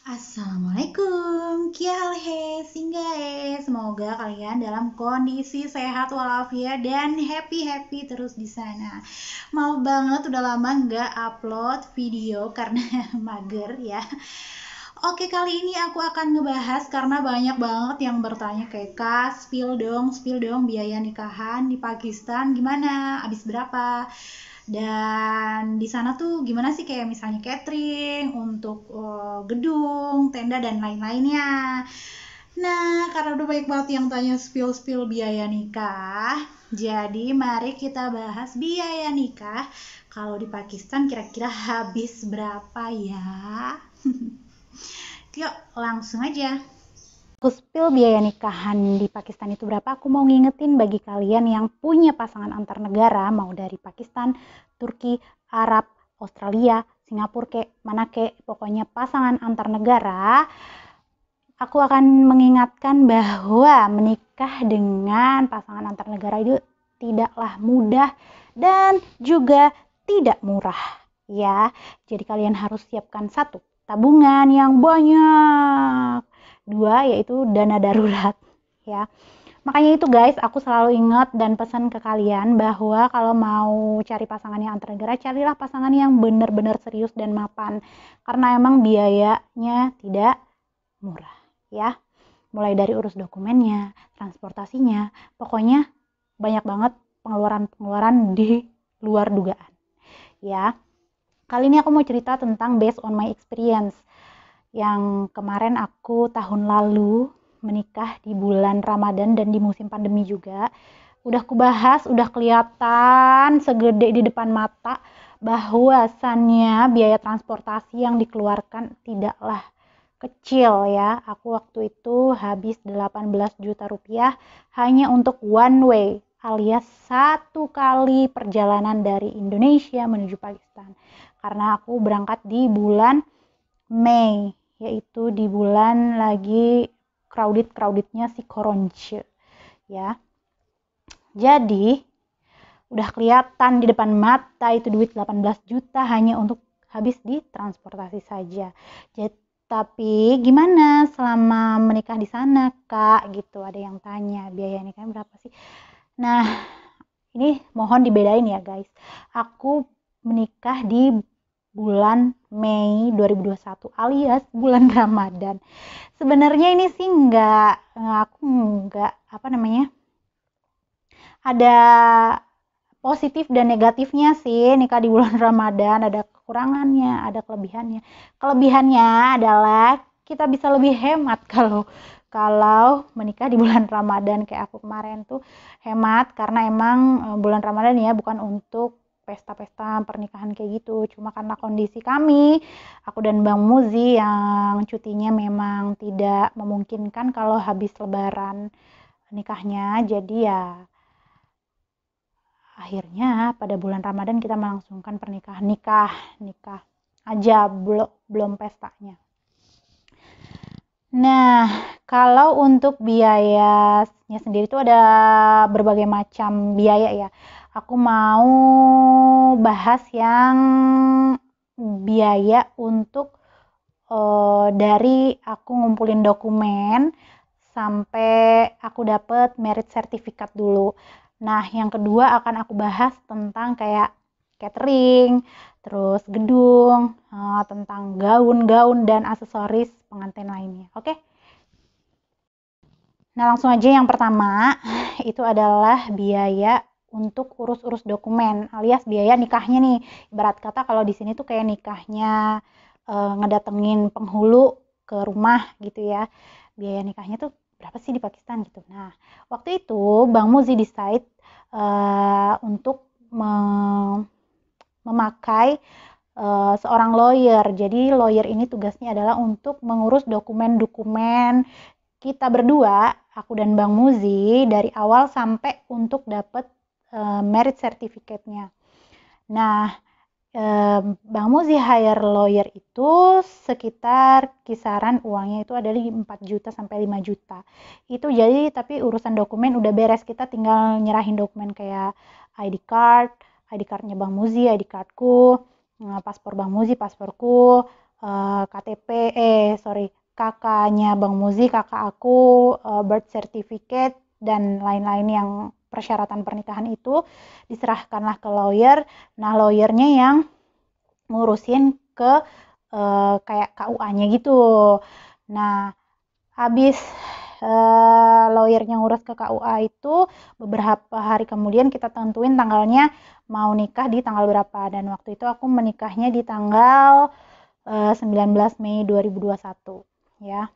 Assalamualaikum, kialhe, singgae. Semoga kalian dalam kondisi sehat walafiat dan happy-happy terus di sana. Maaf banget udah lama nggak upload video karena mager ya. Oke, kali ini aku akan ngebahas karena banyak banget yang bertanya kayak Kak, spill dong biaya nikahan di Pakistan gimana? Habis berapa? Dan di sana tuh gimana sih kayak misalnya catering untuk gedung, tenda dan lain-lainnya. Nah, karena udah banyak banget yang tanya spill biaya nikah, jadi mari kita bahas biaya nikah. Kalau di Pakistan kira-kira habis berapa ya? Yuk, langsung aja. Aku spill biaya nikahan di Pakistan itu berapa, aku mau ngingetin bagi kalian yang punya pasangan antar negara, mau dari Pakistan, Turki, Arab, Australia, Singapura, mana pokoknya pasangan antar negara, aku akan mengingatkan bahwa menikah dengan pasangan antar negara itu tidaklah mudah dan juga tidak murah ya. Jadi kalian harus siapkan satu, tabungan yang banyak. Dua, yaitu dana darurat ya. Makanya itu guys, aku selalu ingat dan pesan ke kalian bahwa kalau mau cari pasangan yang antar negara, carilah pasangan yang benar-benar serius dan mapan. Karena emang biayanya tidak murah ya. Mulai dari urus dokumennya, transportasinya, pokoknya banyak banget pengeluaran-pengeluaran di luar dugaan ya. Kali ini aku mau cerita tentang based on my experience. Yang kemarin aku tahun lalu menikah di bulan Ramadan dan di musim pandemi juga. Udah kubahas, udah kelihatan segede di depan mata bahwasannya biaya transportasi yang dikeluarkan tidaklah kecil ya. Aku waktu itu habis 18 juta rupiah hanya untuk one way alias satu kali perjalanan dari Indonesia menuju Pakistan. Karena aku berangkat di bulan Mei, yaitu di bulan lagi crowdednya si Koronce ya. Jadi udah kelihatan di depan mata itu duit 18 juta hanya untuk habis di transportasi saja. Jadi, tapi gimana selama menikah di sana Kak gitu, ada yang tanya biaya nikahnya berapa sih. Nah, ini mohon dibedain ya guys. Aku menikah di bulan Mei 2021 alias bulan Ramadan. Sebenarnya ini sih aku nggak apa namanya, ada positif dan negatifnya sih nikah di bulan Ramadan. Ada kekurangannya, ada kelebihannya. Kelebihannya adalah kita bisa lebih hemat kalau menikah di bulan Ramadan. Kayak aku kemarin tuh hemat karena emang bulan Ramadan ya bukan untuk pesta-pesta pernikahan kayak gitu. Cuma karena kondisi kami, aku dan Bang Muzi yang cutinya memang tidak memungkinkan kalau habis lebaran nikahnya. Jadi ya akhirnya pada bulan Ramadan kita melangsungkan pernikahan, nikah aja, belum pestanya. Nah, kalau untuk biayanya sendiri itu ada berbagai macam biaya ya. Aku mau bahas yang biaya untuk dari aku ngumpulin dokumen sampai aku dapet merit sertifikat dulu. Nah, yang kedua akan aku bahas tentang kayak catering, terus gedung, tentang gaun-gaun dan aksesoris pengantin lainnya. Oke? Nah, langsung aja yang pertama itu adalah biaya untuk urus-urus dokumen alias biaya nikahnya nih. Ibarat kata kalau di sini tuh kayak nikahnya ngedatengin penghulu ke rumah gitu ya. Biaya nikahnya tuh berapa sih di Pakistan gitu. Nah, waktu itu Bang Muzi decide untuk memakai seorang lawyer. Jadi lawyer ini tugasnya adalah untuk mengurus dokumen-dokumen kita berdua, aku dan Bang Muzi, dari awal sampai untuk dapat merit certificate-nya. Nah, Bang Muzi hire lawyer itu sekitar kisaran uangnya itu ada di 4 juta sampai 5 juta. Itu jadi tapi urusan dokumen udah beres, kita tinggal nyerahin dokumen kayak ID card, ID cardnya Bang Muzi, ID cardku, paspor Bang Muzi, pasporku, KTP, kakaknya Bang Muzi, kakak aku, birth certificate, dan lain-lain yang persyaratan pernikahan itu diserahkanlah ke lawyer. Nah, lawyernya yang ngurusin ke kayak KUA-nya gitu. Nah, habis lawyernya ngurus ke KUA itu, beberapa hari kemudian kita tentuin tanggalnya mau nikah di tanggal berapa. Dan waktu itu aku menikahnya di tanggal 19 Mei 2021 ya.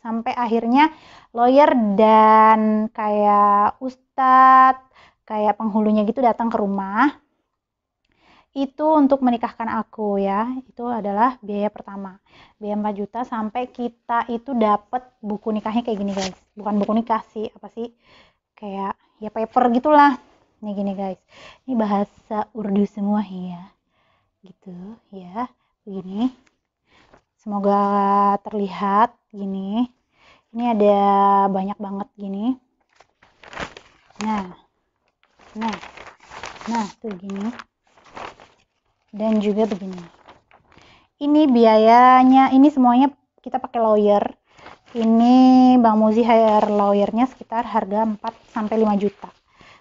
Sampai akhirnya lawyer dan kayak ustadz, kayak penghulunya gitu datang ke rumah. Itu untuk menikahkan aku ya. Itu adalah biaya pertama. Biaya 4 juta sampai kita itu dapat buku nikahnya kayak gini, guys. Bukan buku nikah sih, apa sih? Kayak ya paper gitulah. Nih gini, guys. Ini bahasa Urdu semua ya. Gitu ya. Begini. Semoga terlihat gini. Ini ada banyak banget gini. Nah, tuh gini. Dan juga begini. Ini biayanya, ini semuanya kita pakai lawyer. Ini Bang Muzi hire lawyernya sekitar harga 4 sampai 5 juta.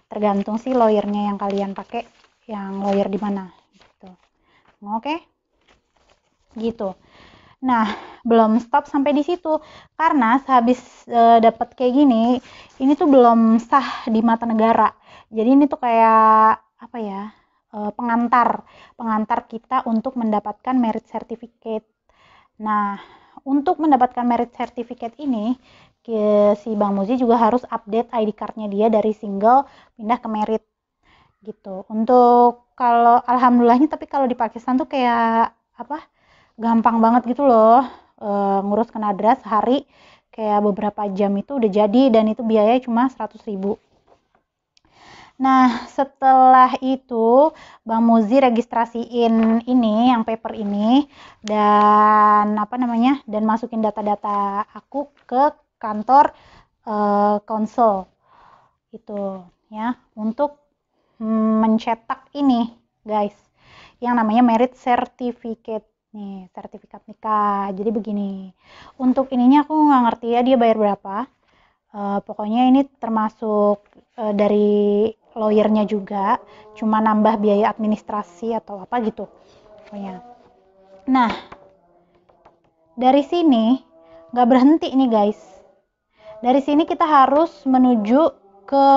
Tergantung sih lawyernya yang kalian pakai, yang lawyer di mana gitu. Oke. Gitu. Nah, belum stop sampai di situ. Karena sehabis dapat kayak gini, ini tuh belum sah di mata negara. Jadi ini tuh kayak apa ya? Pengantar kita untuk mendapatkan merit certificate. Nah, untuk mendapatkan merit certificate ini, si Bang Muzi juga harus update ID card-nya dia dari single pindah ke merit gitu. Untuk kalau alhamdulillahnya, tapi kalau di Pakistan tuh kayak apa? Gampang banget gitu loh, ngurus Kenadra sehari kayak beberapa jam itu udah jadi, dan itu biayanya cuma 100.000. Nah, setelah itu Bang Muzi registrasiin ini, yang paper ini, dan apa namanya, dan masukin data-data aku ke kantor konsul itu ya, untuk mencetak ini, guys, yang namanya merit certificate. Nih, sertifikat nikah. Jadi begini, untuk ininya aku nggak ngerti ya dia bayar berapa. Pokoknya ini termasuk dari lawyernya juga, cuma nambah biaya administrasi atau apa gitu pokoknya. Nah, dari sini nggak berhenti nih, guys. Dari sini kita harus menuju ke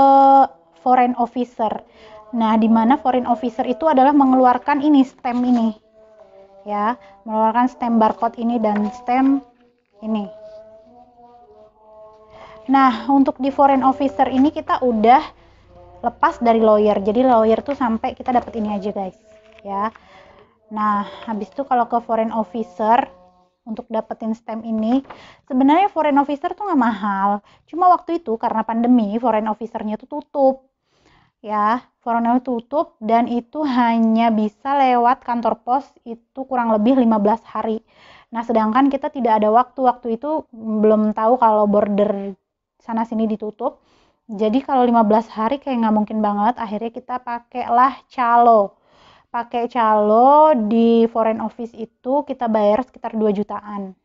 foreign officer. Nah, di mana foreign officer itu adalah mengeluarkan ini, stamp ini ya, mengeluarkan stamp barcode ini dan stamp ini. Nah, untuk di foreign officer ini kita udah lepas dari lawyer. Jadi lawyer tuh sampai kita dapat ini aja, guys ya. Nah, habis itu kalau ke foreign officer untuk dapetin stamp ini, sebenarnya foreign officer tuh nggak mahal. Cuma waktu itu karena pandemi, foreign officernya tuh tutup ya, foreign tutup, dan itu hanya bisa lewat kantor pos, itu kurang lebih 15 hari. Nah, sedangkan kita tidak ada waktu itu, belum tahu kalau border sana sini ditutup. Jadi kalau 15 hari kayak nggak mungkin banget. Akhirnya kita pakailah calo. Pakai calo di foreign office itu kita bayar sekitar 2 jutaan.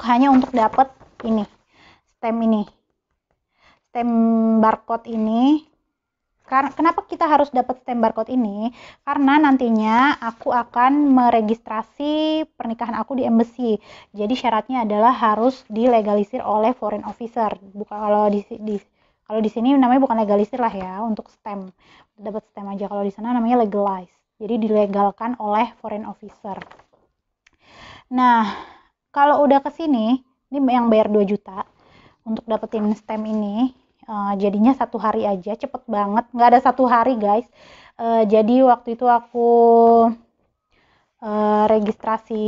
Hanya untuk dapat ini, stamp ini. Stamp barcode ini. Kenapa kita harus dapat stamp barcode ini? Karena nantinya aku akan meregistrasi pernikahan aku di embassy. Jadi syaratnya adalah harus dilegalisir oleh foreign officer. Bukan kalau di sini namanya bukan legalisir lah ya, untuk stamp. Dapat stamp aja. Kalau di sana namanya legalize. Jadi dilegalkan oleh foreign officer. Nah, kalau udah ke sini, ini yang bayar 2 juta untuk dapetin stamp ini. Jadinya 1 hari aja, cepet banget, nggak ada 1 hari, guys. Jadi waktu itu aku registrasi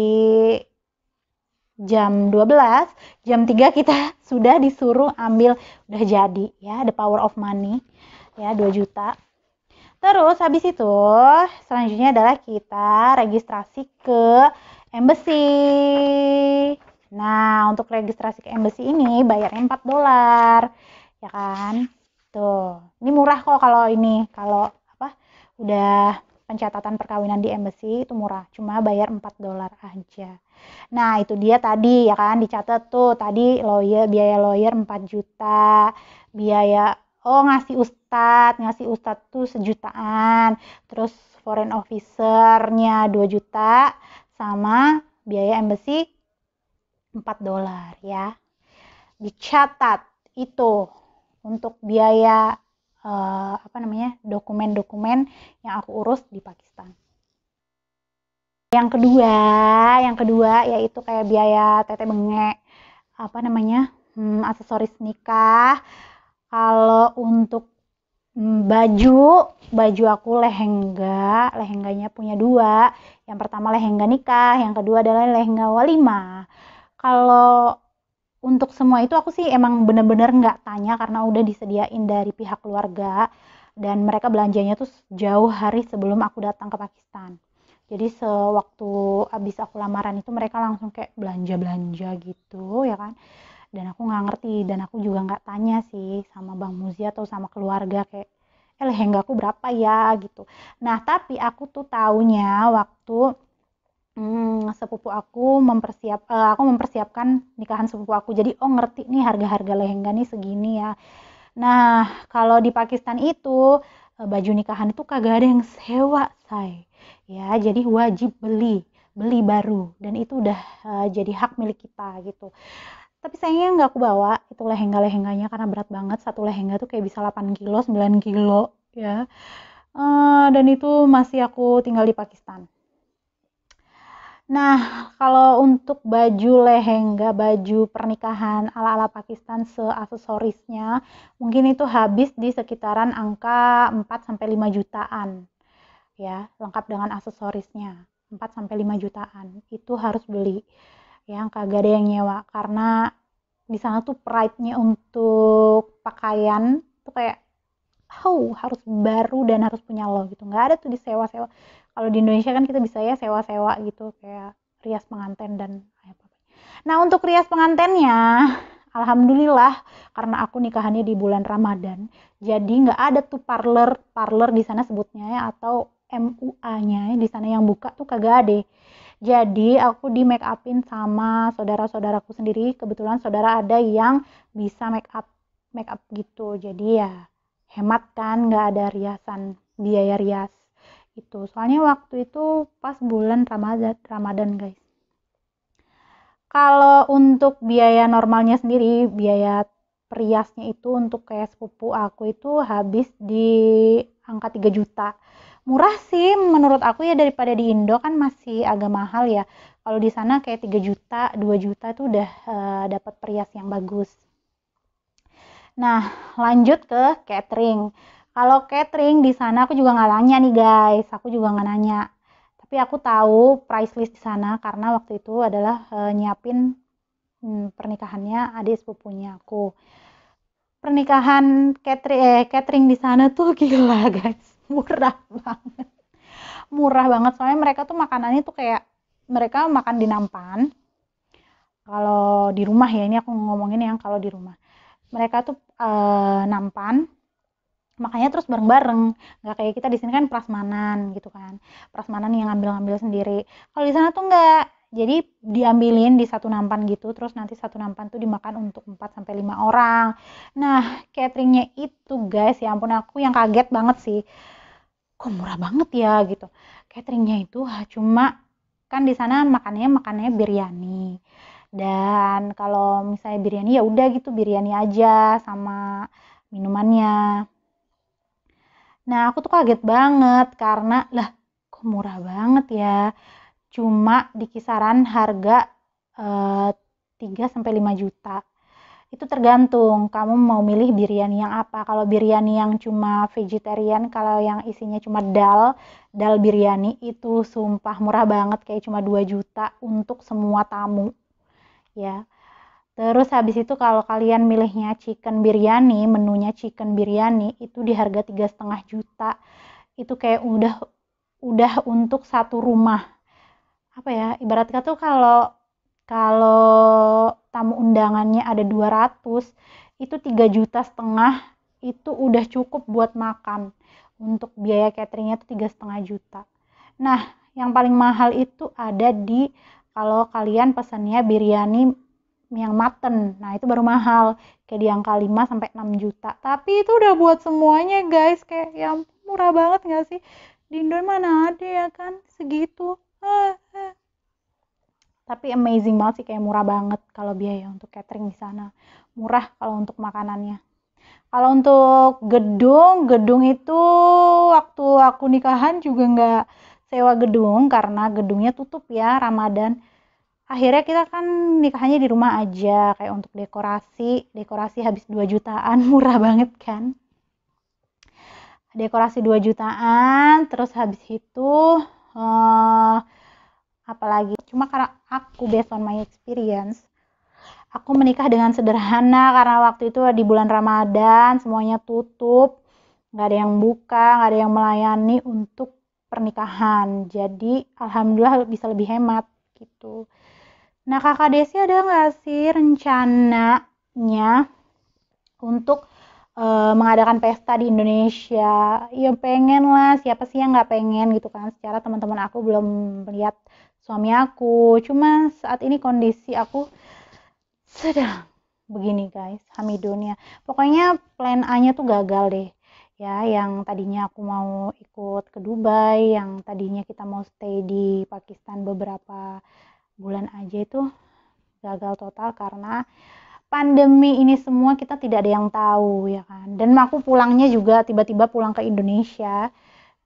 jam 12, jam 3 kita sudah disuruh ambil, udah jadi ya, the power of money ya, 2 juta. Terus habis itu selanjutnya adalah kita registrasi ke embassy. Nah, untuk registrasi ke embassy ini bayarnya $4 ya kan. Tuh, ini murah kok kalau ini, kalau apa, udah pencatatan perkawinan di embassy itu murah, cuma bayar $4 aja. Nah, itu dia tadi ya kan, dicatat tuh tadi biaya lawyer 4 juta, biaya ngasih ustadz tuh sejutaan, terus foreign officer-nya 2 juta, sama biaya embassy $4 ya. Dicatat itu untuk biaya dokumen-dokumen yang aku urus di Pakistan. Yang kedua yaitu kayak biaya tete bengek, aksesoris nikah. Kalau untuk baju aku lehengganya punya 2. Yang pertama lehengga nikah, yang kedua adalah lehengga walimah. Kalau untuk semua itu aku sih emang bener-bener nggak tanya karena udah disediain dari pihak keluarga, dan mereka belanjanya tuh jauh hari sebelum aku datang ke Pakistan. Jadi sewaktu abis aku lamaran itu mereka langsung kayak belanja gitu ya kan, dan aku nggak ngerti, dan aku juga nggak tanya sih sama Bang Muzi atau sama keluarga kayak lehenga aku berapa ya gitu. Nah tapi aku tuh taunya waktu sepupu aku mempersiapkan nikahan sepupu aku, jadi ngerti nih harga-harga lehenga nih segini ya. Nah kalau di Pakistan itu baju nikahan itu kagak ada yang sewa ya, jadi wajib beli baru, dan itu udah jadi hak milik kita gitu. Tapi sayangnya nggak aku bawa itu lehenga-lehenganya karena berat banget, satu lehenga tuh kayak bisa 8 kilo 9 kilo ya. Dan itu masih aku tinggal di Pakistan. Nah, kalau untuk baju lehenga, baju pernikahan ala-ala Pakistan seaksesorisnya, mungkin itu habis di sekitaran angka 4-5 jutaan. Ya, lengkap dengan aksesorisnya. 4-5 jutaan. Itu harus beli. Ya, kagak ada yang nyewa karena di sana tuh pride-nya untuk pakaian tuh kayak harus baru dan harus punya lo gitu, nggak ada tuh disewa-sewa. Kalau di Indonesia kan kita bisa ya sewa-sewa gitu kayak rias pengantin dan apa. Nah untuk rias pengantinnya alhamdulillah karena aku nikahannya di bulan Ramadan, jadi nggak ada tuh parlor di sana sebutnya ya, atau MUA-nya di sana yang buka tuh kagak ada. Jadi aku di make upin sama saudara-saudaraku sendiri, kebetulan saudara ada yang bisa make up gitu, jadi ya hemat kan, nggak ada biaya rias itu, soalnya waktu itu pas bulan Ramadan guys. Kalau untuk biaya normalnya sendiri, biaya periasnya itu untuk kayak sepupu aku itu habis di angka 3 juta. Murah sih menurut aku ya, daripada di Indo kan masih agak mahal ya. Kalau di sana kayak 3 juta, 2 juta itu udah dapat perias yang bagus. Nah, lanjut ke catering. Kalau catering di sana aku juga nggak nanya nih guys, aku juga nggak nanya. Tapi aku tahu price list di sana karena waktu itu adalah nyiapin pernikahannya adik sepupunya aku. Pernikahan catering di sana tuh gila guys, murah banget. Murah banget soalnya mereka tuh makanannya tuh kayak mereka makan di nampan. Kalau di rumah ya, ini aku ngomongin yang kalau di rumah. Mereka tuh nampan, makanya terus bareng-bareng, nggak kayak kita di sini kan prasmanan gitu kan, prasmanan yang ngambil-ngambil sendiri. Kalau di sana tuh nggak, jadi diambilin di satu nampan gitu, terus nanti satu nampan tuh dimakan untuk 4-5 orang. Nah cateringnya itu guys, ya ampun aku yang kaget banget sih, kok murah banget ya gitu. Cateringnya itu cuma kan di sana makannya biryani, dan kalau misalnya biryani ya udah gitu biryani aja sama minumannya. Nah aku tuh kaget banget karena lah kok murah banget ya, cuma di kisaran harga 3-5 juta. Itu tergantung kamu mau milih biryani yang apa. Kalau biryani yang cuma vegetarian, kalau yang isinya cuma dal biryani itu sumpah murah banget, kayak cuma 2 juta untuk semua tamu ya. Terus habis itu kalau kalian milihnya chicken biryani, menunya chicken biryani itu di harga 3,5 juta. Itu kayak udah untuk satu rumah. Apa ya? Ibaratnya tuh kalau tamu undangannya ada 200, itu 3,5 juta itu udah cukup buat makan. Untuk biaya cateringnya itu 3,5 juta. Nah, yang paling mahal itu ada di kalau kalian pesannya biryani yang mutton. Nah, itu baru mahal. Kayak di angka 5 sampai 6 juta. Tapi itu udah buat semuanya, guys. Kayak ya murah banget nggak sih? Di Indo mana ada ya kan segitu. Tapi amazing banget sih, kayak murah banget kalau biaya untuk catering di sana. Murah kalau untuk makanannya. Kalau untuk gedung itu waktu aku nikahan juga nggak sewa gedung karena gedungnya tutup ya Ramadan. Akhirnya kita kan nikahnya di rumah aja, kayak untuk dekorasi habis 2 jutaan, murah banget kan. Dekorasi 2 jutaan, terus habis itu apalagi, cuma karena aku based on my experience, aku menikah dengan sederhana karena waktu itu di bulan Ramadan, semuanya tutup, nggak ada yang buka, nggak ada yang melayani untuk pernikahan. Jadi alhamdulillah bisa lebih hemat gitu. Nah, Kakak Desi ada nggak sih rencananya untuk mengadakan pesta di Indonesia? Ya pengen lah, siapa sih yang nggak pengen gitu kan. Secara teman-teman aku belum melihat suami aku. Cuma saat ini kondisi aku sedang begini guys, hamidunnya. Pokoknya plan A-nya tuh gagal deh. Ya, yang tadinya aku mau ikut ke Dubai, yang tadinya kita mau stay di Pakistan beberapa bulan aja itu gagal total karena pandemi ini semua, kita tidak ada yang tahu ya kan. Dan aku pulangnya juga tiba-tiba pulang ke Indonesia,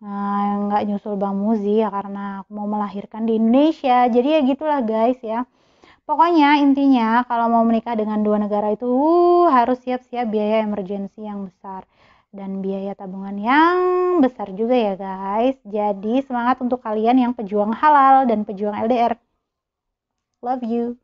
nggak nyusul Bang Muzi ya karena aku mau melahirkan di Indonesia. Jadi ya gitulah guys ya. Pokoknya intinya kalau mau menikah dengan dua negara itu harus siap-siap biaya emergensi yang besar dan biaya tabungan yang besar juga ya guys. Jadi semangat untuk kalian yang pejuang halal dan pejuang LDR. Love you.